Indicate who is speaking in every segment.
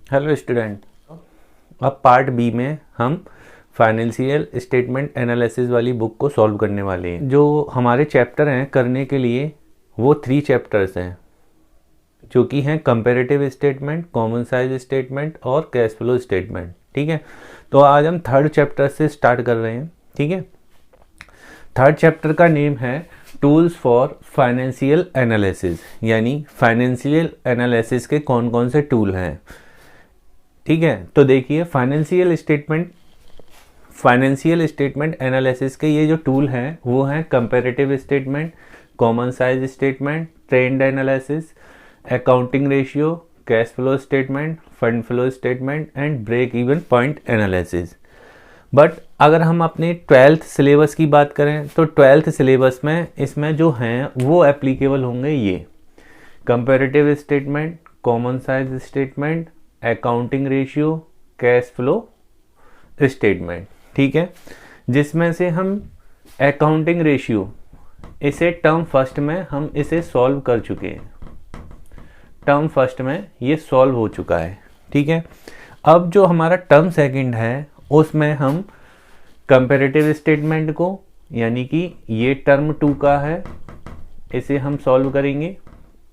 Speaker 1: Hello student. अब part B में हम फाइनेंशियल स्टेटमेंट एनालिसिस वाली बुक को सॉल्व करने वाले हैं। जो हमारे चैप्टर हैं करने के लिए वो 3 चैप्टर्स हैं जो कि हैं comparative statement, common size statement और कैश फ्लो स्टेटमेंट। ठीक है, तो आज हम थर्ड चैप्टर से स्टार्ट कर रहे हैं। ठीक है, थर्ड चैप्टर का नेम है टूल्स फॉर फाइनेंशियल एनालिसिस, यानी फाइनेंशियल एनालिसिस के कौन कौन से टूल हैं। ठीक है, तो देखिए फाइनेंशियल स्टेटमेंट एनालिसिस के ये जो टूल हैं वो हैं comparative statement, common size statement, trend analysis, accounting ratio, cash flow statement, fund flow statement and break even point analysis. But अगर हम अपने 12th सिलेबस की बात करें तो 12th सिलेबस में इसमें जो हैं वो एप्लीकेबल होंगे ये comparative statement, common size statement, accounting ratio, cash flow statement. ठीक है, जिसमें से हम अकाउंटिंग रेशियो इसे टर्म फर्स्ट में हम इसे सॉल्व कर चुके हैं, टर्म फर्स्ट में ये सॉल्व हो चुका है। ठीक है, अब जो हमारा टर्म सेकंड है उसमें हम कंपैरेटिव स्टेटमेंट को, यानी कि ये टर्म 2 का है, इसे हम सॉल्व करेंगे।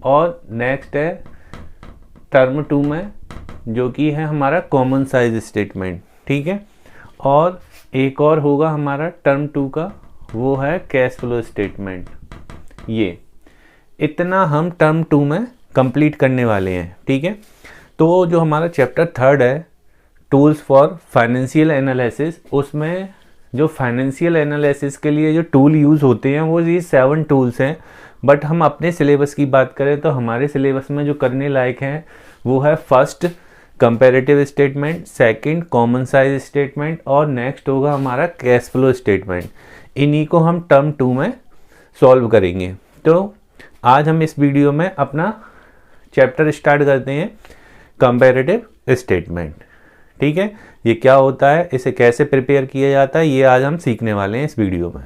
Speaker 1: और नेक्स्ट है टर्म 2 में जो कि है हमारा कॉमन साइज स्टेटमेंट। ठीक है, और एक और होगा हमारा टर्म 2 का, वो है कैश फ्लो स्टेटमेंट। ये इतना हम टर्म 2 में कंप्लीट करने वाले हैं। ठीक है, तो जो हमारा चैप्टर थर्ड है टूल्स फॉर फाइनेंशियल एनालिसिस, उसमें जो फाइनेंशियल एनालिसिस के लिए जो टूल यूज़ होते हैं वो ये 7 टूल्स हैं। बट हम अपने सिलेबस की बात करें तो हमारे सिलेबस में जो करने लायक हैं वो है first comparative statement, second common size statement और नेक्स्ट होगा हमारा कैश फ्लो स्टेटमेंट। इन्हीं को हम टर्म 2 में सॉल्व करेंगे। तो आज हम इस वीडियो में अपना चैप्टर स्टार्ट करते हैं कंपैरेटिव स्टेटमेंट। ठीक है, ये क्या होता है, इसे कैसे प्रिपेयर किया जाता है, ये आज हम सीखने वाले हैं इस वीडियो में।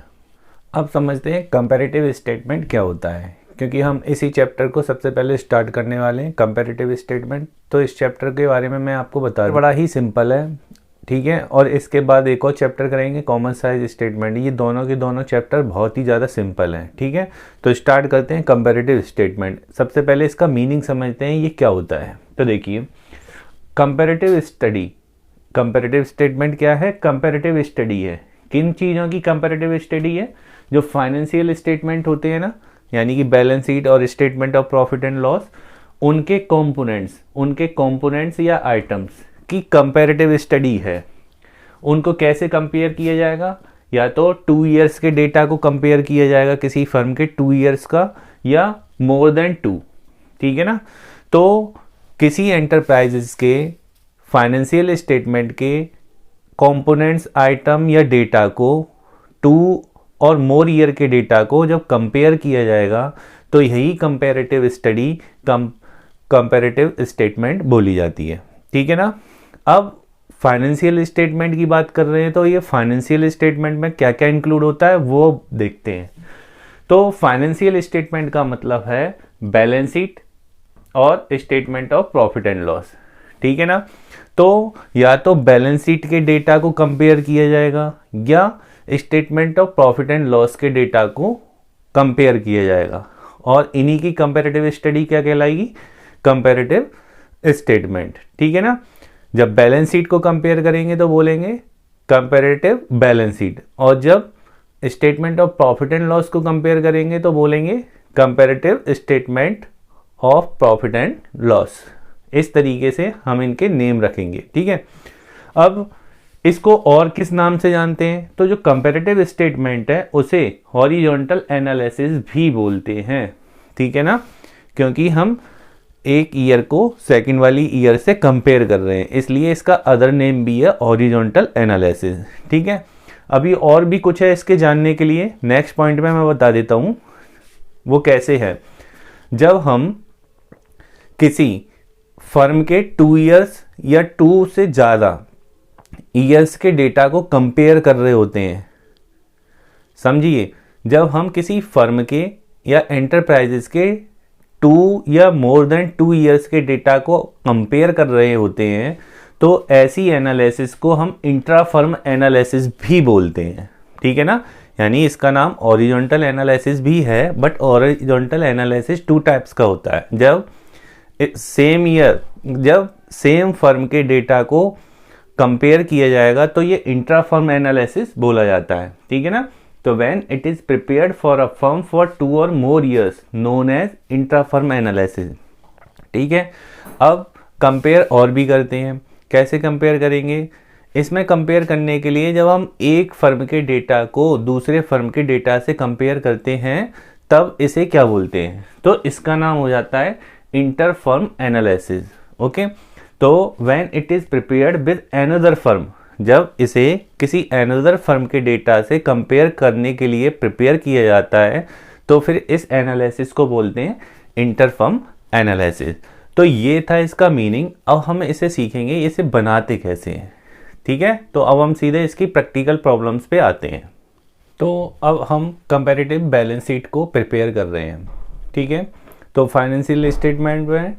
Speaker 1: अब समझते हैं कंपैरेटिव स्टेटमेंट क्या होता है, क्योंकि हम इसी चैप्टर को सबसे पहले स्टार्ट करने वाले हैं कंपैरेटिव स्टेटमेंट। तो इस चैप्टर के बारे में मैं आपको बता रहा हूँ, बड़ा ही सिंपल है। ठीक है, और इसके बाद एक और चैप्टर करेंगे कॉमन साइज स्टेटमेंट। ये दोनों के दोनों चैप्टर बहुत ही ज़्यादा सिंपल हैं। ठीक है, तो स्टार्ट करते हैं कंपैरेटिव स्टेटमेंट। सबसे पहले इसका मीनिंग समझते हैं ये क्या होता है। तो देखिए कंपैरेटिव स्टेटमेंट क्या है, कंपैरेटिव स्टडी है। किन चीज़ों की कंपैरेटिव स्टडी है, जो फाइनेंशियल स्टेटमेंट होते हैं ना, यानी कि बैलेंस शीट और statement of profit and loss, उनके कंपोनेंट्स या आइटम्स की कंपैरेटिव स्टडी है। उनको कैसे कंपेयर किया जाएगा, या तो 2 ईयर्स के डेटा को कंपेयर किया जाएगा किसी फर्म के 2 ईयर्स का, या मोर देन 2। ठीक है ना, तो किसी एंटरप्राइजेस के फाइनेंशियल स्टेटमेंट के कंपोनेंट्स, आइटम या डेटा को 2 और मोर ईयर के डेटा को जब कंपेयर किया जाएगा तो यही कंपैरेटिव स्टडी कंपैरेटिव स्टेटमेंट बोली जाती है। ठीक है ना, अब फाइनेंशियल स्टेटमेंट की बात कर रहे हैं तो ये फाइनेंशियल स्टेटमेंट में क्या क्या इंक्लूड होता है वो देखते हैं। तो फाइनेंशियल स्टेटमेंट का मतलब है बैलेंस शीट और statement of profit and loss. ठीक है ना, तो या तो बैलेंस शीट के डेटा को कंपेयर किया जाएगा या statement of profit and loss के डेटा को कंपेयर किया जाएगा, और इन्हीं की कंपैरेटिव स्टडी क्या कहलाएगी, कंपैरेटिव स्टेटमेंट। ठीक है ना, जब बैलेंस शीट को कंपेयर करेंगे तो बोलेंगे कंपैरेटिव बैलेंस शीट, और जब statement of profit and loss को कंपेयर करेंगे तो बोलेंगे comparative statement of profit and loss. इस तरीके से हम इनके नेम रखेंगे। ठीक है, अब इसको और किस नाम से जानते हैं, तो जो कंपैरेटिव स्टेटमेंट है उसे हॉरिजॉन्टल एनालिसिस भी बोलते हैं। ठीक है ना, क्योंकि हम एक ईयर को सेकंड वाली ईयर से कंपेयर कर रहे हैं, इसलिए इसका अदर नेम भी है हॉरिजॉन्टल एनालिसिस। ठीक है, अभी और भी कुछ है इसके जानने के लिए, नेक्स्ट पॉइंट में मैं बता देता हूं वो कैसे है। जब हम किसी फर्म के 2 ईयर्स या 2 से ज़्यादा ईयर्स के डेटा को कंपेयर कर रहे होते हैं, समझिए, जब हम किसी फर्म के या एंटरप्राइजेस के 2 या मोर देन 2 ईयर्स के डेटा को कंपेयर कर रहे होते हैं तो ऐसी एनालिसिस को हम इंट्रा फर्म एनालिसिस भी बोलते हैं, ठीक है ना। यानी इसका नाम हॉरिजॉन्टल एनालिसिस भी है, बट हॉरिजॉन्टल एनालिसिस 2 टाइप्स का होता है। जब सेम फर्म के डेटा को कंपेयर किया जाएगा तो ये इंट्रा फर्म एनालिसिस बोला जाता है, ठीक है ना। तो when it is prepared for a firm for 2 और more years known as intra firm analysis, ठीक है। अब कंपेयर और भी करते हैं, कैसे कंपेयर करेंगे? इसमें कंपेयर करने के लिए जब हम एक फर्म के डेटा को दूसरे फर्म के डेटा से कंपेयर करते हैं तब इसे क्या बोलते हैं? तो इसका नाम हो जाता है इंटर फर्म एनालिसिस, ओके। तो when it is prepared with another firm, जब इसे किसी अनदर फर्म के डेटा से कंपेयर करने के लिए प्रिपेयर किया जाता है तो फिर इस एनालिसिस को बोलते हैं इंटर फर्म एनालिसिस। तो ये था इसका मीनिंग। अब हम इसे सीखेंगे इसे बनाते कैसे हैं, ठीक है। तो अब हम सीधे इसकी प्रैक्टिकल प्रॉब्लम्स पे आते हैं। तो अब हम कंपैरेटिव बैलेंस शीट को प्रिपेयर कर रहे हैं, ठीक है। तो फाइनेंशियल स्टेटमेंट में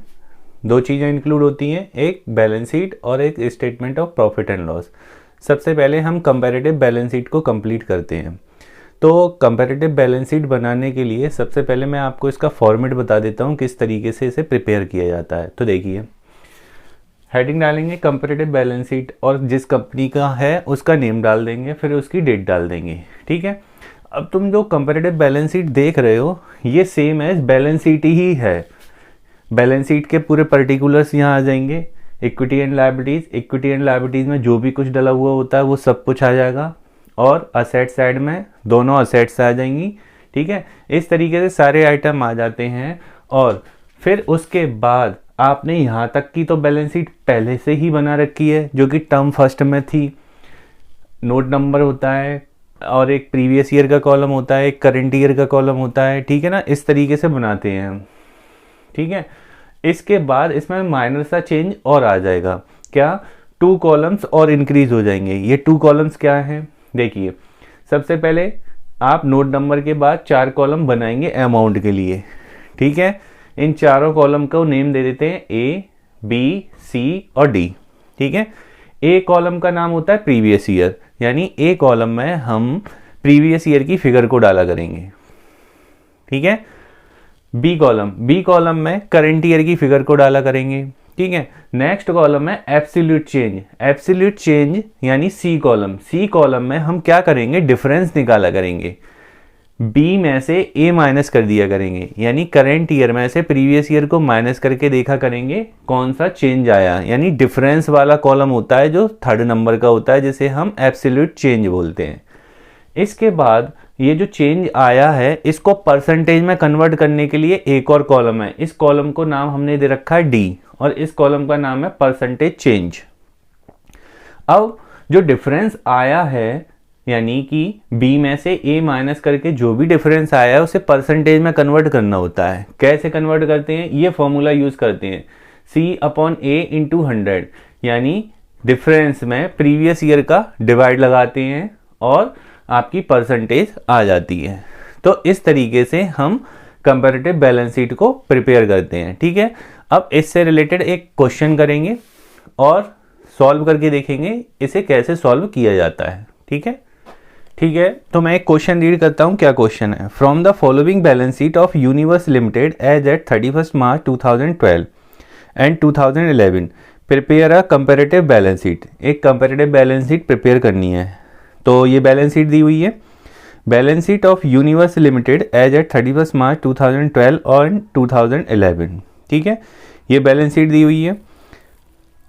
Speaker 1: 2 चीज़ें इंक्लूड होती हैं, एक बैलेंस शीट और एक statement of profit and loss. सबसे पहले हम कंपैरेटिव बैलेंस शीट को कंप्लीट करते हैं। तो कंपैरेटिव बैलेंस शीट बनाने के लिए सबसे पहले मैं आपको इसका फॉर्मेट बता देता हूँ किस तरीके से इसे प्रिपेयर किया जाता है। तो देखिए, हेडिंग डालेंगे कंपैरेटिव बैलेंस शीट और जिस कंपनी का है उसका नेम डाल देंगे, फिर उसकी डेट डाल देंगे, ठीक है। अब तुम जो कंपैरेटिव बैलेंस शीट देख रहे हो ये सेम एज बैलेंस शीट ही है। बैलेंस शीट के पूरे पर्टिकुलर्स यहाँ आ जाएंगे, इक्विटी एंड लायबिलिटीज में जो भी कुछ डला हुआ होता है वो सब कुछ आ जाएगा, और असेट साइड में दोनों असेट्स आ जाएंगी, ठीक है। इस तरीके से सारे आइटम आ जाते हैं। और फिर उसके बाद आपने यहाँ तक की तो बैलेंस शीट पहले से ही बना रखी है जो कि टर्म फर्स्ट में थी। नोट नंबर होता है और एक प्रीवियस ईयर का कॉलम होता है, एक करंट ईयर का कॉलम होता है, ठीक है ना। इस तरीके से बनाते हैं हम, ठीक है। इसके बाद इसमें माइनर सा चेंज और आ जाएगा, क्या? 2 कॉलम्स और इंक्रीज हो जाएंगे। ये 2 कॉलम्स क्या हैं? देखिए, सबसे पहले आप नोट नंबर के बाद 4 कॉलम बनाएंगे अमाउंट के लिए, ठीक है। इन चारों कॉलम को नेम दे देते हैं A, B, C और D, ठीक है। A कॉलम का नाम होता है प्रीवियस ईयर, यानी A कॉलम में हम प्रीवियस ईयर की फिगर को डाला करेंगे, ठीक है। बी कॉलम में करंट ईयर की फिगर को डाला करेंगे, ठीक है। नेक्स्ट कॉलम है एब्सोल्यूट चेंज यानी सी कॉलम में हम क्या करेंगे? डिफरेंस निकाला करेंगे। बी में से ए माइनस कर दिया करेंगे, यानी करंट ईयर में से प्रीवियस ईयर को माइनस करके देखा करेंगे कौन सा चेंज आया, यानी डिफरेंस वाला कॉलम होता है जो 3rd नंबर का होता है, जिसे हम एब्सोल्यूट चेंज बोलते हैं। इसके बाद ये जो चेंज आया है इसको परसेंटेज में कन्वर्ट करने के लिए एक और कॉलम है। इस कॉलम को नाम हमने दे रखा है डी, और इस कॉलम का नाम है परसेंटेज चेंज। अब जो डिफरेंस आया है, यानी कि बी में से ए माइनस करके जो भी डिफरेंस आया है उसे परसेंटेज में कन्वर्ट करना होता है। कैसे कन्वर्ट करते हैं? ये फॉर्मूला यूज करते हैं, C/A × 100, यानी डिफरेंस में प्रीवियस ईयर का डिवाइड लगाते हैं और आपकी परसेंटेज आ जाती है। तो इस तरीके से हम कंपैरेटिव बैलेंस शीट को प्रिपेयर करते हैं, ठीक है। अब इससे रिलेटेड एक क्वेश्चन करेंगे और सॉल्व करके देखेंगे इसे कैसे सॉल्व किया जाता है, ठीक है। तो मैं एक क्वेश्चन रीड करता हूं। क्या क्वेश्चन है? From the following balance sheet of Universe Limited as at 31 March 2012 and 2011 prepare a comparative balance sheet. एक कंपैरेटिव बैलेंस शीट प्रिपेयर करनी है। तो ये बैलेंस शीट दी हुई है, balance sheet of Universe Limited as at 31 March 2012 और 2011, ठीक है। ये बैलेंस शीट दी हुई है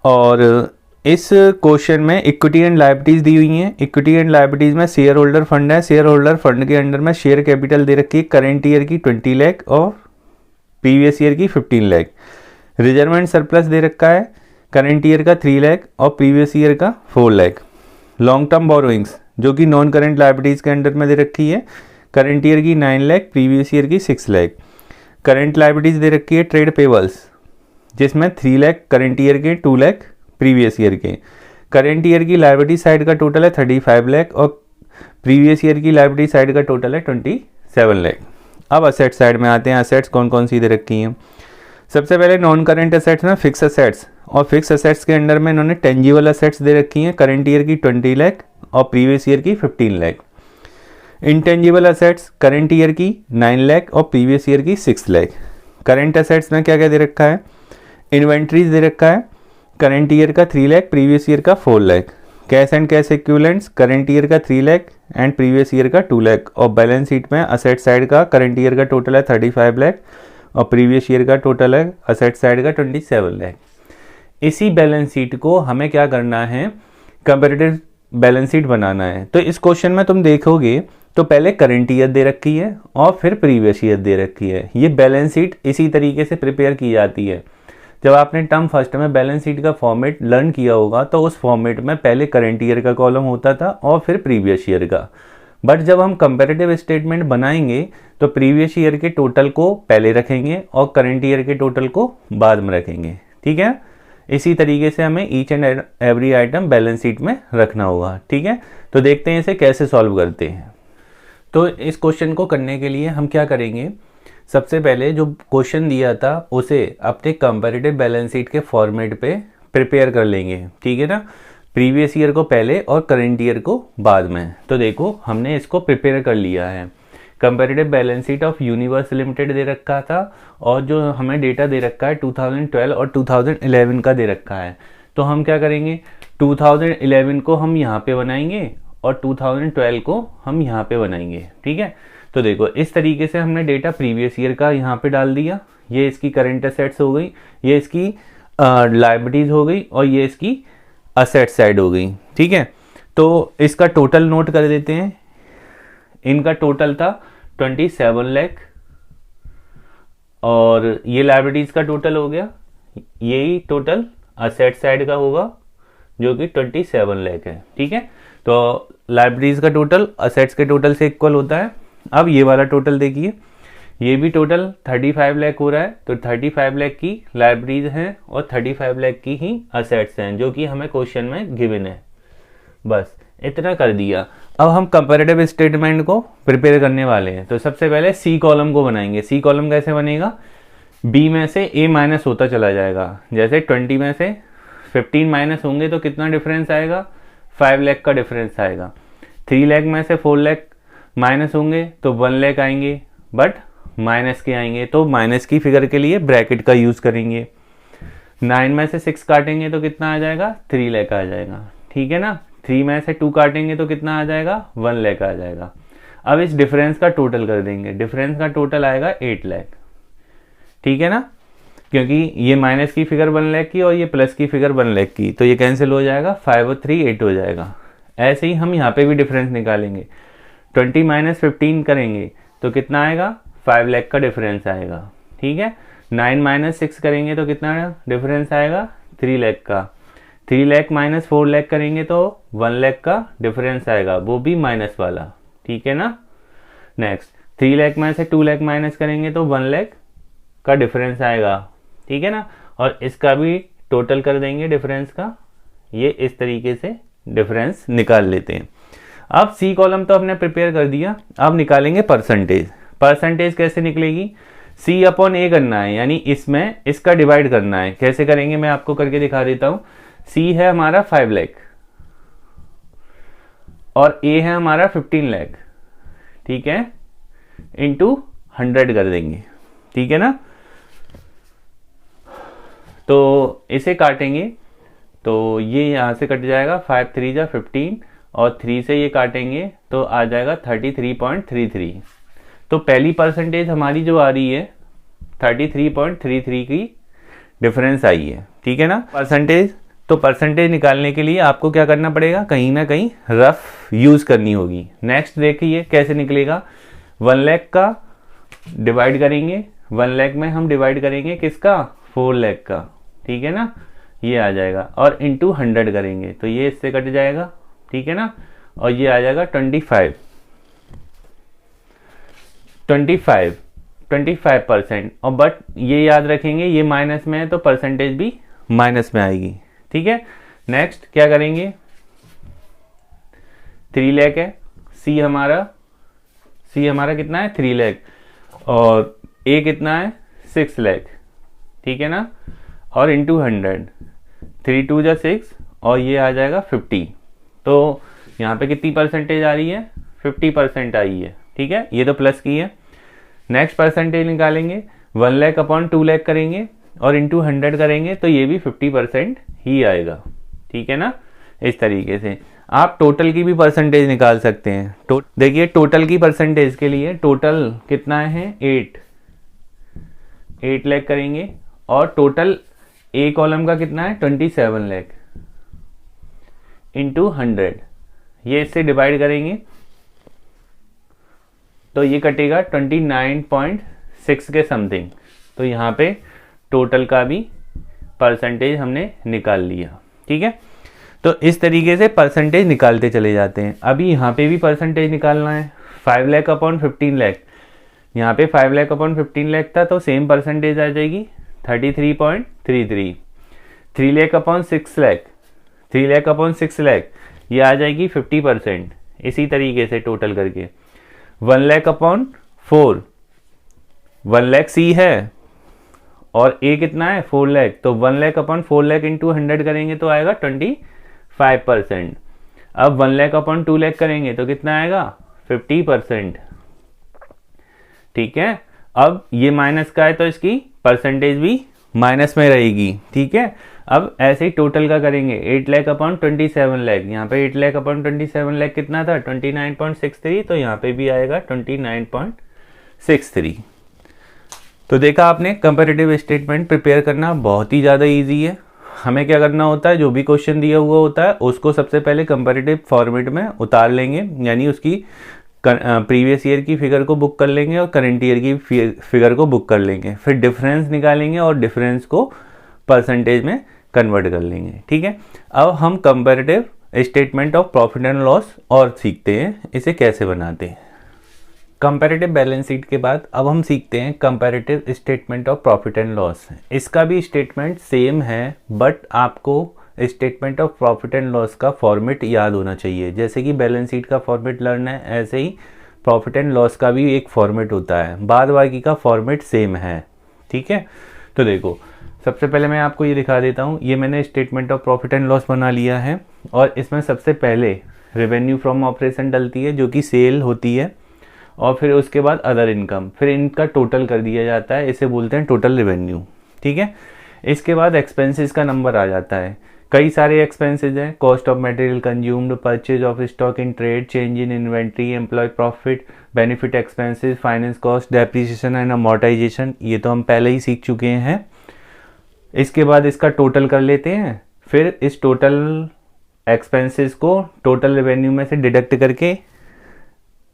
Speaker 1: और इस क्वेश्चन में इक्विटी एंड लायबिलिटीज दी हुई हैं। इक्विटी एंड लायबिलिटीज में शेयर होल्डर फंड है, शेयर होल्डर फंड के अंडर में शेयर कैपिटल दे रखी है करंट ईयर की 20 लाख और प्रीवियस ईयर की 15 लाख। रिजर्व एंड सरप्लस दे रखा है करंट ईयर का 3 लाख और प्रीवियस ईयर का 4 लाख। लॉन्ग टर्म बोरोइंग्स जो कि नॉन करंट लायबिलिटीज के अंडर में दे रखी है, करंट ईयर की 9 लाख, प्रीवियस ईयर की 6 लाख। करंट लायबिलिटीज दे रखी है ट्रेड पेबल्स जिसमें 3 लाख करंट ईयर के, 2 लाख प्रीवियस ईयर के। करंट ईयर की लायबिलिटी साइड का टोटल है 35 लाख और प्रीवियस ईयर की लायबिलिटी साइड का टोटल है 27 लाख। अब असेट साइड में आते हैं। असेट्स कौन कौन सी दे रखी हैं? सबसे पहले नॉन करेंट असेट्स में फिक्स असेट्स, और फिक्स असेट्स के अंडर में इन्होंने टेंजिबल असेट्स दे रखी हैं, करंट ईयर की 20 लाख और प्रीवियस ईयर की 15 lakh. Intangible assets current year की 9 लाख और प्रीवियस ईयर की 6 लाख। करंट असेट्स में क्या क्या दे रखा है? इन्वेंट्रीज दे रखा है, करंट ईयर का 3 लाख, प्रीवियस ईयर का 4 lakh. Cash and cash equivalents, current year का 3 लाख एंड प्रीवियस ईयर का 2 लाख। और बैलेंस शीट में असेट साइड का करंट ईयर का टोटल है 35 लाख और प्रीवियस ईयर का टोटल है असेट साइड का 27 लाख। इसी बैलेंस शीट को हमें क्या करना है? कंपैरेटिव बैलेंस शीट बनाना है। तो इस क्वेश्चन में तुम देखोगे तो पहले करंट ईयर दे रखी है और फिर प्रीवियस ईयर दे रखी है। ये बैलेंस शीट इसी तरीके से प्रिपेयर की जाती है। जब आपने टर्म फर्स्ट में बैलेंस शीट का फॉर्मेट लर्न किया होगा तो उस फॉर्मेट में पहले करंट ईयर का कॉलम होता था और फिर प्रीवियस ईयर का। बट जब हम कंपैरेटिव स्टेटमेंट बनाएंगे तो प्रीवियस ईयर के टोटल को पहले रखेंगे और करंट ईयर के टोटल को बाद में रखेंगे। ठीक है, इसी तरीके से हमें each and every item balance sheet में रखना होगा। ठीक है, तो देखते हैं इसे कैसे सॉल्व करते हैं। तो इस क्वेश्चन को करने के लिए हम क्या करेंगे? सबसे पहले जो क्वेश्चन दिया था उसे अपने कंपैरेटिव बैलेंस शीट के फॉर्मेट पे प्रिपेयर कर लेंगे। ठीक है ना, प्रीवियस ईयर को पहले और करंट ईयर को बाद में। तो देखो हमने इसको प्रिपेयर कर लिया है। Comparative balance sheet of Universe Limited दे रखा था और जो हमें डेटा दे रखा है 2012 और 2011 का दे रखा है। तो हम क्या करेंगे? 2011 को हम यहाँ पे बनाएंगे और 2012 को हम यहाँ पे बनाएंगे। ठीक है, तो देखो इस तरीके से हमने डेटा प्रीवियस ईयर का यहाँ पे डाल दिया। ये इसकी करंट असेट्स हो गई, ये इसकी लायबिलिटीज हो गई और ये इसकी असेट साइड हो गई। ठीक है, तो इसका टोटल नोट कर देते हैं। इनका टोटल था 27 लाख और ये लायबिलिटीज का टोटल हो गया। यही टोटल असेट साइड का होगा जो कि 27 लाख है। ठीक है, तो लायबिलिटीज का टोटल असेट्स के टोटल से इक्वल होता है। अब ये वाला टोटल देखिए, ये भी टोटल 35 लाख हो रहा है। तो 35 लाख की लायबिलिटीज हैं और 35 लाख की ही असेट्स हैं जो कि हमें क्वेश्चन में गिवन है। बस इतना कर दिया। अब हम कंपैरेटिव स्टेटमेंट को प्रिपेयर करने वाले हैं। तो सबसे पहले सी कॉलम को बनाएंगे। सी कॉलम कैसे बनेगा? बी में से ए माइनस होता चला जाएगा। जैसे 20 में से 15 माइनस होंगे तो कितना डिफरेंस आएगा? 5 लाख का डिफरेंस आएगा। 3 लाख में से 4 लाख माइनस होंगे तो 1 लाख आएंगे, बट माइनस के आएंगे तो माइनस की फिगर के लिए ब्रैकेट का यूज करेंगे। 9 में से 6 काटेंगे तो कितना आ जाएगा? 3 लाख आ जाएगा। ठीक है ना, 3 में से 2 काटेंगे तो कितना आ जाएगा? 1 लाख आ जाएगा। अब इस डिफरेंस का टोटल कर देंगे। डिफरेंस का टोटल आएगा 8 लाख। ठीक है ना, क्योंकि ये माइनस की फिगर 1 लाख की और ये प्लस की फिगर 1 लाख की, तो ये कैंसिल हो जाएगा। 5 और 3 8 हो जाएगा। ऐसे ही हम यहाँ पे भी डिफरेंस निकालेंगे। 20 माइनस 15 करेंगे तो कितना आएगा? 5 लाख का डिफरेंस आएगा। ठीक है, 9 माइनस 6 करेंगे तो कितना डिफरेंस आएगा? 3 लाख का। 3 लाख माइनस 4 लाख करेंगे तो 1 लाख का डिफरेंस आएगा, वो भी माइनस वाला। ठीक है ना, नेक्स्ट 3 लाख में से 2 लाख माइनस करेंगे तो 1 लाख का डिफरेंस आएगा। ठीक है ना, और इसका भी टोटल कर देंगे डिफरेंस का। ये इस तरीके से डिफरेंस निकाल लेते हैं। अब सी कॉलम तो हमने प्रिपेयर कर दिया। अब निकालेंगे परसेंटेज। परसेंटेज कैसे निकलेगी? सी अपॉन ए करना है, यानी इसमें इसका डिवाइड करना है। कैसे करेंगे मैं आपको करके दिखा देता हूं। सी है हमारा 5 लाख और ए है हमारा 15 लाख। ठीक है, इंटू 100 कर देंगे। ठीक है ना, तो इसे काटेंगे तो ये यहां से कट जाएगा। 5 3 जा 15 और 3 से ये काटेंगे तो आ जाएगा 33.33। तो पहली परसेंटेज हमारी जो आ रही है 33.33 की डिफरेंस आई है। ठीक है ना, परसेंटेज। तो परसेंटेज निकालने के लिए आपको क्या करना पड़ेगा? कहीं ना कहीं रफ यूज करनी होगी। नेक्स्ट देखिए कैसे निकलेगा। 1 लाख का डिवाइड करेंगे। 1 लाख में हम डिवाइड करेंगे किसका? 4 लाख का। ठीक है ना, ये आ जाएगा और इंटू 100 करेंगे तो ये इससे कट जाएगा। ठीक है ना, और ये आ जाएगा 25%। और बट ये याद रखेंगे ये माइनस में है तो परसेंटेज भी माइनस में आएगी। ठीक है, नेक्स्ट क्या करेंगे? 3 लाख है। सी हमारा कितना है? 3 लाख और ए कितना है 6 लाख, ठीक है ना, और इंटू 100, 3 2 जा 6 और ये आ जाएगा 50। तो यहाँ पे कितनी परसेंटेज आ रही है 50% आई है, ठीक है, ये तो प्लस की है। नेक्स्ट परसेंटेज निकालेंगे 1 लाख अपॉन 2 लाख करेंगे और इंटू 100 करेंगे तो ये भी 50% ही आएगा, ठीक है ना। इस तरीके से आप टोटल की भी परसेंटेज निकाल सकते हैं। देखिए टोटल की परसेंटेज के लिए टोटल कितना है 8 लाख करेंगे और टोटल ए कॉलम का कितना है 27 लाख इंटू 100, ये इससे डिवाइड करेंगे तो ये कटेगा 29.6 के समथिंग। तो यहाँ पे टोटल का भी परसेंटेज हमने निकाल लिया, ठीक है। तो इस तरीके से परसेंटेज निकालते चले जाते हैं। अभी यहाँ पे भी परसेंटेज निकालना है 5 लाख अपॉन 15 लाख, यहाँ पे 5 लाख अपॉन 15 लाख था तो सेम परसेंटेज आ जाएगी 33.33। 3 लाख अपॉन 6 लाख, 3 लाख अपॉन 6 लाख ये आ जाएगी 50%। इसी तरीके से टोटल करके 1 लाख अपॉन 4, 1 लाख सी है और ए कितना है 4 लाख, तो 1 लाख अपॉन 4 लाख इंटू 100 करेंगे तो आएगा 25%। अब 1 लाख अपॉन 2 लाख करेंगे तो कितना आएगा 50%, ठीक है। अब ये माइनस का है तो इसकी परसेंटेज भी माइनस में रहेगी, ठीक है। अब ऐसे ही टोटल का करेंगे 8 लाख अपॉन 27 लाख, यहाँ पे 8 लाख अपॉन 27 लाख कितना था 29.63, तो यहाँ पे भी आएगा 29.63। तो देखा आपने कंपैरेटिव स्टेटमेंट प्रिपेयर करना बहुत ही ज़्यादा इजी है। हमें क्या करना होता है, जो भी क्वेश्चन दिया हुआ होता है उसको सबसे पहले कंपैरेटिव फॉर्मेट में उतार लेंगे, यानी उसकी प्रीवियस ईयर की फिगर को बुक कर लेंगे और करंट ईयर की फिगर को बुक कर लेंगे, फिर डिफरेंस निकालेंगे और डिफरेंस को परसेंटेज में कन्वर्ट कर लेंगे, ठीक है। अब हम comparative statement of profit and loss और सीखते हैं इसे कैसे बनाते हैं। कंपैरेटिव बैलेंस शीट के बाद अब हम सीखते हैं comparative statement of profit and loss. इसका भी स्टेटमेंट सेम है बट आपको statement of profit and loss का फॉर्मेट याद होना चाहिए। जैसे कि बैलेंस शीट का फॉर्मेट लर्न है, ऐसे ही प्रॉफिट एंड लॉस का भी एक फॉर्मेट होता है, बाद बाकी का फॉर्मेट सेम है, ठीक है। तो देखो सबसे पहले मैं आपको ये दिखा देता हूँ, ये मैंने statement of profit and loss बना लिया है और इसमें सबसे पहले रेवेन्यू फ्रॉम ऑपरेशन डलती है जो कि सेल होती है और फिर उसके बाद अदर इनकम, फिर इनका टोटल कर दिया जाता है, इसे बोलते हैं टोटल रेवेन्यू, ठीक है। इसके बाद एक्सपेंसेस का नंबर आ जाता है, कई सारे एक्सपेंसेस हैं, cost of material consumed, purchase of stock in trade, change in inventory, employ profit, benefit expenses, finance cost, depreciation and amortisation, ये तो हम पहले ही सीख चुके हैं। इसके बाद इसका टोटल कर लेते हैं, फिर इस टोटल एक्सपेंसेस को टोटल रेवेन्यू में से डिडक्ट करके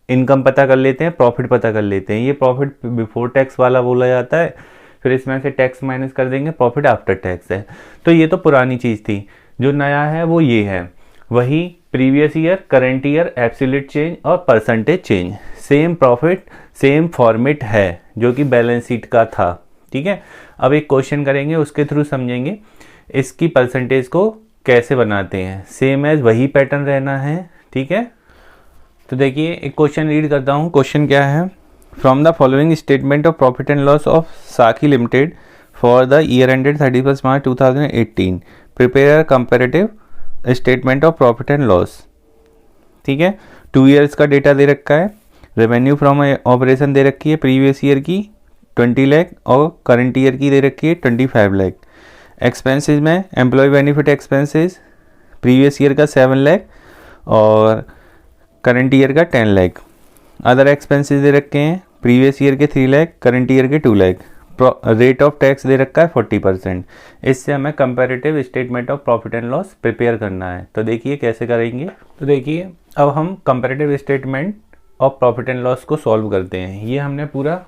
Speaker 1: इनकम पता कर लेते हैं, प्रॉफिट पता कर लेते हैं। ये प्रॉफिट बिफोर टैक्स वाला बोला जाता है, फिर इसमें से टैक्स माइनस कर देंगे, प्रॉफिट आफ्टर टैक्स है। तो ये तो पुरानी चीज़ थी, जो नया है वो ये है, वही previous year, current year, absolute change और percentage change, same profit same format है जो कि बैलेंस शीट का था, ठीक है। अब एक क्वेश्चन करेंगे, उसके थ्रू समझेंगे इसकी परसेंटेज को कैसे बनाते हैं, सेम एज वही पैटर्न रहना है, ठीक है। तो देखिए एक क्वेश्चन रीड करता हूँ। क्वेश्चन क्या है, from the following statement of profit and loss of Saki Limited for the year ended 31 March 2018 prepare comparative statement of profit and loss, ठीक है। 2 ईयर्स का डेटा दे रखा है, रेवेन्यू फ्रॉम ऑपरेशन दे रखी है प्रीवियस ईयर की 20 लाख और करंट ईयर की दे रखी है 25 लाख। एक्सपेंसेस में employ benefit expenses previous year का 7 लाख और करंट ईयर का 10 लाख। अदर एक्सपेंसेस दे रखे हैं प्रीवियस ईयर के 3 लाख, करंट ईयर के 2 लाख। रेट ऑफ टैक्स दे रखा है 40%। इससे हमें comparative statement of profit and loss prepare करना है। तो देखिए कैसे करेंगे। तो देखिए अब हम comparative statement of profit and loss को सॉल्व करते हैं। ये हमने पूरा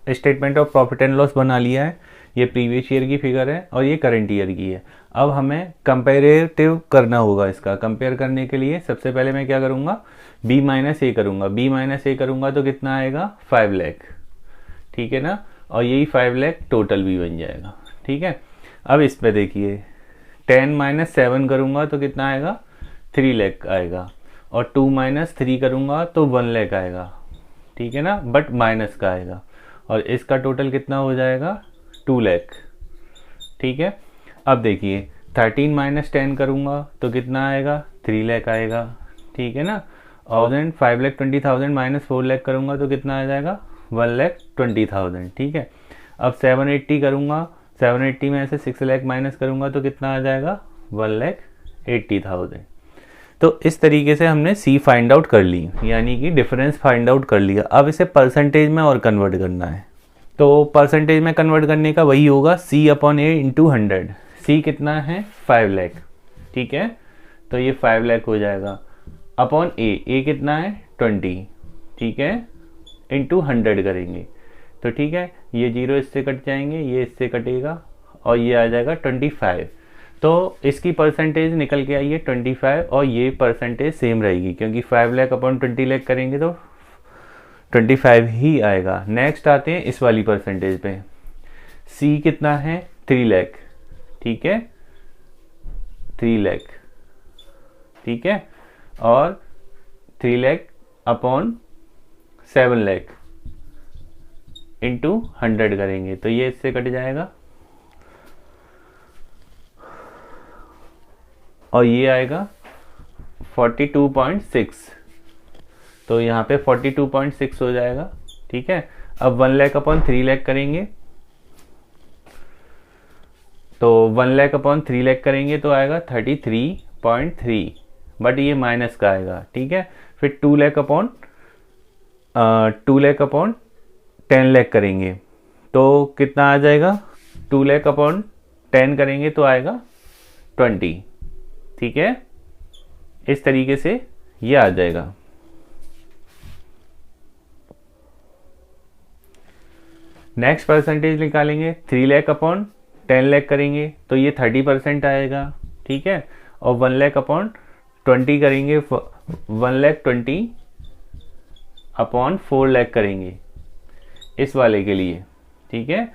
Speaker 1: statement of profit and loss बना लिया है, ये प्रीवियस ईयर की फिगर है और ये करंट ईयर की है। अब हमें कंपेरेटिव करना होगा। इसका कंपेयर करने के लिए सबसे पहले मैं क्या करूँगा, बी माइनस ए करूँगा। बी माइनस ए करूँगा तो कितना आएगा 5 लाख, ठीक है ना, और यही 5 लाख टोटल भी बन जाएगा, ठीक है। अब इस पे देखिए 10 माइनस 7 करूँगा तो कितना आएगा 3 लाख आएगा और 2 माइनस 3 करूँगा तो 1 लाख आएगा, ठीक है ना, बट माइनस का आएगा। और इसका टोटल कितना हो जाएगा 2 लाख। ठीक है, अब देखिए 13 माइनस 10 करूँगा तो कितना आएगा 3 लाख आएगा। ठीक है ना, और 5,20,000 माइनस 4 लाख करूँगा तो कितना आ जाएगा 1,20,000। ठीक है, अब 780 करूँगा, 780 में से 6 लाख माइनस करूँगा तो कितना आ जाएगा 1,80,000। तो इस तरीके से हमने सी फाइंड आउट कर ली, यानी कि डिफरेंस फाइंड आउट कर लिया। अब इसे परसेंटेज में और कन्वर्ट करना है, तो परसेंटेज में कन्वर्ट करने का वही होगा C upon A into 100। C कितना है 5 लाख। ठीक है, तो ये 5 लाख हो जाएगा अपॉन A कितना है 20। ठीक है, इंटू 100 करेंगे तो ठीक है, ये 0 इससे कट जाएंगे, ये इससे कटेगा और ये आ जाएगा 25। तो इसकी परसेंटेज निकल के आई है 25 और ये परसेंटेज सेम रहेगी, क्योंकि 5 लाख अपॉन 20 लाख करेंगे तो 25 ही आएगा। नेक्स्ट आते हैं इस वाली परसेंटेज पे। C कितना है 3 लाख। ठीक है, 3 लाख। ठीक है, और 3 लाख अपॉन 7 लाख इंटू 100 करेंगे तो ये इससे कट जाएगा और ये आएगा 42.6। तो यहाँ पे 42.6 हो जाएगा। ठीक है, अब 1 लाख अपॉन 3 लाख करेंगे तो 1 लाख अपॉन 3 लाख करेंगे तो आएगा 33.3, बट ये माइनस का आएगा। ठीक है, फिर 2 लाख अपॉन 10 लाख करेंगे तो कितना आ जाएगा 2 लाख अपॉन 10 करेंगे तो आएगा 20। ठीक है, इस तरीके से ये आ जाएगा। नेक्स्ट परसेंटेज निकालेंगे, 3 लाख अपॉन 10 लाख करेंगे तो ये 30% आएगा। ठीक है, और 1 लाख अपॉन 20 करेंगे, 1,20,000 अपॉन 4 लाख करेंगे इस वाले के लिए। ठीक है,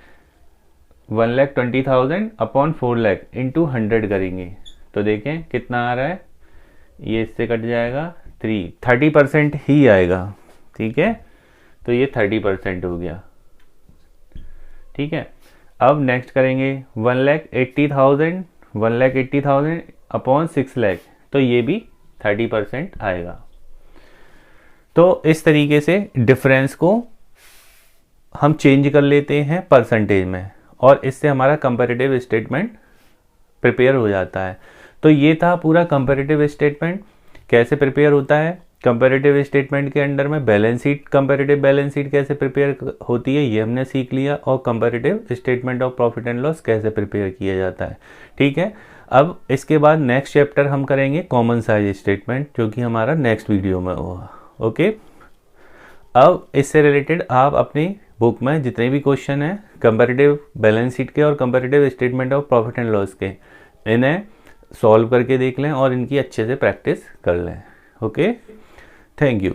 Speaker 1: 1,20,000 अपॉन 4 लाख इंटू 100 करेंगे तो देखें कितना आ रहा है, ये इससे कट जाएगा 30% ही आएगा। ठीक है, तो ये 30% हो गया। ठीक है, अब नेक्स्ट करेंगे 1,80,000 अपॉन 6 लाख तो ये भी 30% आएगा। तो इस तरीके से डिफरेंस को हम चेंज कर लेते हैं परसेंटेज में और इससे हमारा कंपैरेटिव स्टेटमेंट प्रिपेयर हो जाता है। तो ये था पूरा कंपैरेटिव स्टेटमेंट कैसे प्रिपेयर होता है। कंपैरेटिव स्टेटमेंट के अंडर में balance sheet, comparative balance sheet कैसे प्रिपेयर होती है ये हमने सीख लिया, और comparative statement of profit and loss कैसे प्रिपेयर किया जाता है। ठीक है, अब इसके बाद नेक्स्ट चैप्टर हम करेंगे कॉमन साइज स्टेटमेंट, जो कि हमारा नेक्स्ट वीडियो में होगा। ओके, अब इससे रिलेटेड आप अपनी बुक में जितने भी क्वेश्चन हैं कंपैरेटिव बैलेंस शीट के और comparative statement of profit and loss के, इन्हें सॉल्व करके देख लें और इनकी अच्छे से प्रैक्टिस कर लें। Okay, thank you.